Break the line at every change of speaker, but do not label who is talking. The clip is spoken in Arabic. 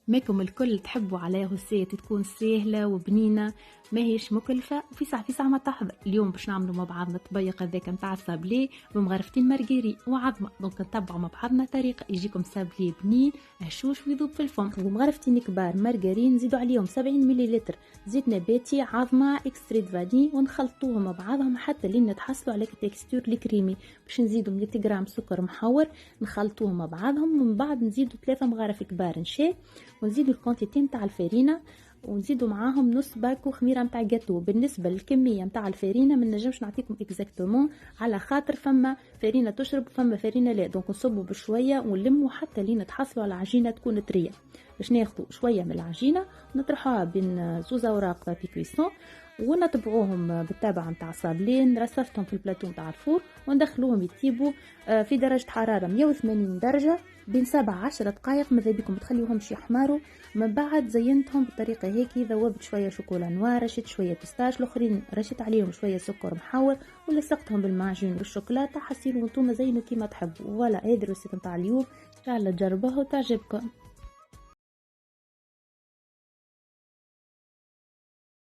ماكم الكل تحبوا على غسية تكون سهلة وبنينة، ماهيش مكلفة وفي ساعة ما تحضر. اليوم باش نعملوا مع بعضنا الطبيق هذاك نتاع السابلي بمغرفتين مارغيري وعظمة. دونك نتبعوا مع بعضنا طريقة يجيكم سابلي بنين هشوش ويذوب في الفم. ومغرفتين كبار مارغرين نزيدوا عليهم 70 مليلتر زيت نباتي، عظمة اكستريت فاني، ونخلطوهم مع بعضهم حتى لين نتحصلوا على التكستور الكريمي. باش نزيدوا 100 غرام سكر محور نخلطوهم مع بعضهم، ومن بعد نزيدوا 3 مغارف كبار نشا، ونزيدوا الكونتيتي نتاع الفارينه، ونزيدوا معاهم نص باكو خميره نتاع جاتو. بالنسبه للكميه نتاع الفارينه ما نجمش نعطيكم اكزاكتومون على خاطر فما فارينه تشرب فما فارينه لا، دونك نصبوا بشويه ونلموا حتى لين تحصلوا على عجينه تكون طريه. باش ناخذوا شويه من العجينه ونطرحوها بين زوز اوراق بابي كويسون، ونتبعوهم بالتابعه نتاع الصابلين. رصفتهم في البلاطو نتاع الفور وندخلوهم يطيبوا في درجه حراره 180 درجه بين 7-10 دقائق. ماذا بكم تخليوهمش يحمروا. من بعد زينتهم بالطريقه هيك، ذوبت شويه شوكولا نوار، رشيت شويه بيستاش، الاخرين رشيت عليهم شويه سكر محور، ولصقتهم بالمعجون بالشوكولاته. حسيلوا انتم زينوا كيما تحبوا. فوالا هذه الريسيت نتاع اليوم، ان شاء الله تجربوها وتعجبكم.